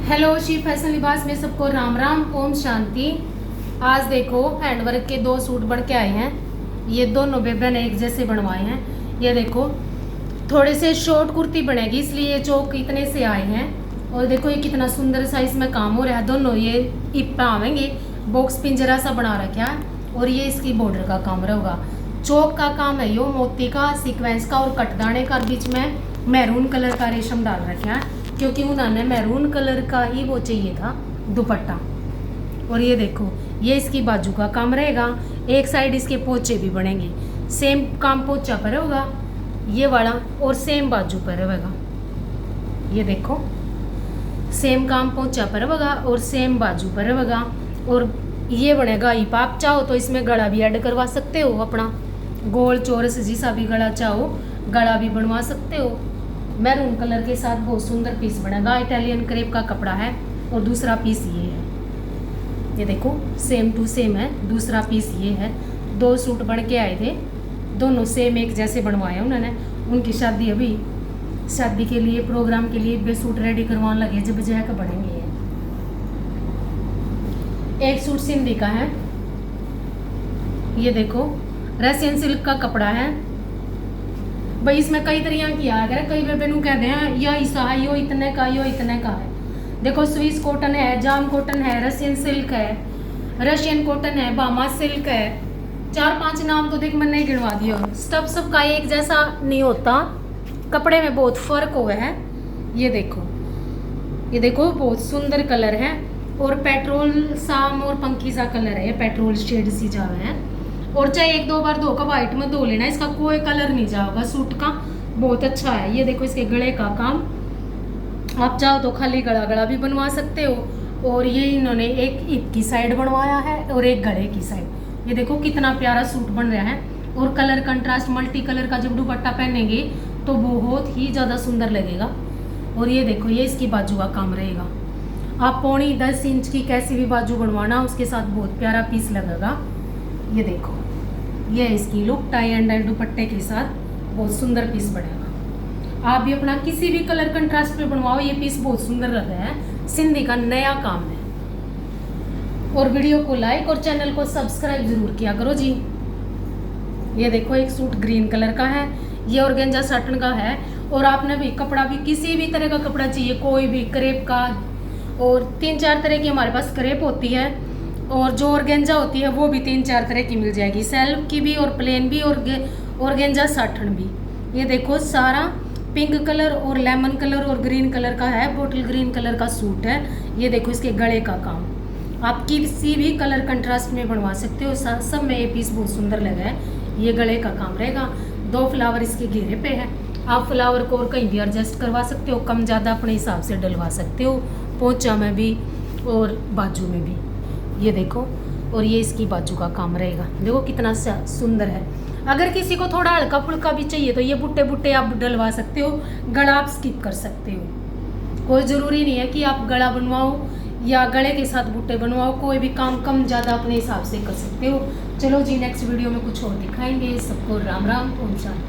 Hello Shiv fashion लिबास में सबको राम राम ओम शांति। आज देखो हैंडवर्क के दो सूट बन के आए हैं। ये दोनों बेबन एक जैसे बनवाए हैं। ये देखो थोड़े से शॉर्ट कुर्ती बनेगी इसलिए ये चौक इतने से आए हैं। और देखो ये कितना सुंदर सा इसमें काम हो रहा है। दोनों ये इप्पा आवेंगे, बॉक्स पिंजरा सा बना रखा है और ये इसकी बॉर्डर का काम रहेगा। चौक का काम है यो मोती का, सीक्वेंस का और कटदाने का, बीच में मैरून कलर का रेशम डाल रखा है क्योंकि उन्होंने मैरून कलर का ही वो चाहिए था दुपट्टा। और ये देखो ये इसकी बाजू का काम रहेगा। एक साइड इसके पोचे भी बनेंगे। सेम काम पोचा पर होगा ये वाला और सेम बाजू पर रहेगा। ये देखो सेम काम पोचा पर होगा और सेम बाजू पर रहेगा। और ये बनेगा हिप। आप चाहो तो इसमें गला भी ऐड करवा सकते हो, अपना गोल चौरस जैसा भी गला चाहो गला भी बनवा सकते हो। मैरून कलर के साथ बहुत सुंदर पीस बनेगा। इटालियन क्रेप का कपड़ा है और दूसरा पीस ये है। ये देखो सेम टू सेम है। दूसरा पीस ये है। दो सूट बन के आए थे, दोनों सेम एक जैसे बनवाए उन्होंने। उनकी शादी अभी शादी के लिए प्रोग्राम के लिए वे सूट रेडी करवाने लगे जब जाकर बनेंगे। एक सूट सिंधी का है। ये देखो रशियन सिल्क का कपड़ा है भाई। इसमें कई तरह किया है। अगर कई बेबे नु कहते हैं या ऐसा है यो इतने का यो इतने का है। देखो स्विस कॉटन है, जाम कॉटन है, रशियन सिल्क है, रशियन कॉटन है, बामा सिल्क है। 4-5 नाम तो देख मैंने नहीं गिनवा दिया। स्टफ सबका एक जैसा नहीं होता, कपड़े में बहुत फर्क हुआ है। ये देखो बहुत सुंदर कलर है और पेट्रोल साम और पंखी सा कलर है। पेट्रोल शेड सी जावे है और चाहे 1-2 बार धो का वाइट में धो लेना, इसका कोई कलर नहीं जाएगा। सूट का बहुत अच्छा है। ये देखो इसके गले का काम, आप चाहो तो खाली गला भी बनवा सकते हो। और ये इन्होंने एक हिप की साइड बनवाया है और एक गले की साइड। ये देखो कितना प्यारा सूट बन रहा है। और कलर कंट्रास्ट मल्टी कलर का जब दुपट्टा पहनेंगे तो बहुत ही ज़्यादा सुंदर लगेगा। और ये देखो ये इसकी बाजू का काम रहेगा। आप 10 इंच की कैसी भी बाजू बनवाना उसके साथ बहुत प्यारा पीस लगेगा। ये देखो ये इसकी लुक टाई एंड डाई दुपट्टे के साथ बहुत सुंदर पीस बनेगा। आप भी अपना किसी भी कलर कंट्रास्ट पे बनवाओ, ये पीस बहुत सुंदर लग रहा है। सिंधी का नया काम है। और वीडियो को लाइक और चैनल को सब्सक्राइब जरूर किया करो जी। ये देखो एक सूट ग्रीन कलर का है। ये ऑर्गेंजा साटन का है। और आपने भी कपड़ा भी किसी भी तरह का कपड़ा चाहिए, कोई भी क्रेप का, और 3-4 तरह की हमारे पास क्रेप होती है और जो ऑर्गेंजा होती है वो भी 3-4 तरह की मिल जाएगी। सेल्फ की भी और प्लेन भी और ऑर्गेंजा साटन भी। ये देखो सारा पिंक कलर और लेमन कलर और ग्रीन कलर का है। बोटल ग्रीन कलर का सूट है। ये देखो इसके गले का काम आप किसी भी कलर कंट्रास्ट में बनवा सकते हो। सब में ये पीस बहुत सुंदर लगा है। ये गले का काम रहेगा। 2 फ्लावर इसके घेरे पे है। आप फ्लावर को और कहीं भी एडजस्ट करवा सकते हो, कम ज़्यादा अपने हिसाब से डलवा सकते हो, पोंचा में भी और बाजू में भी। ये देखो और ये इसकी बाजू का काम रहेगा। देखो कितना सुंदर है। अगर किसी को थोड़ा हल्का फुल्का भी चाहिए तो ये बुट्टे बुट्टे आप डलवा सकते हो, गला आप स्किप कर सकते हो। कोई ज़रूरी नहीं है कि आप गला बनवाओ या गले के साथ बुट्टे बनवाओ। कोई भी काम कम ज़्यादा अपने हिसाब से कर सकते हो। चलो जी नेक्स्ट वीडियो में कुछ और दिखाएंगे। सबको राम राम ओम शांति।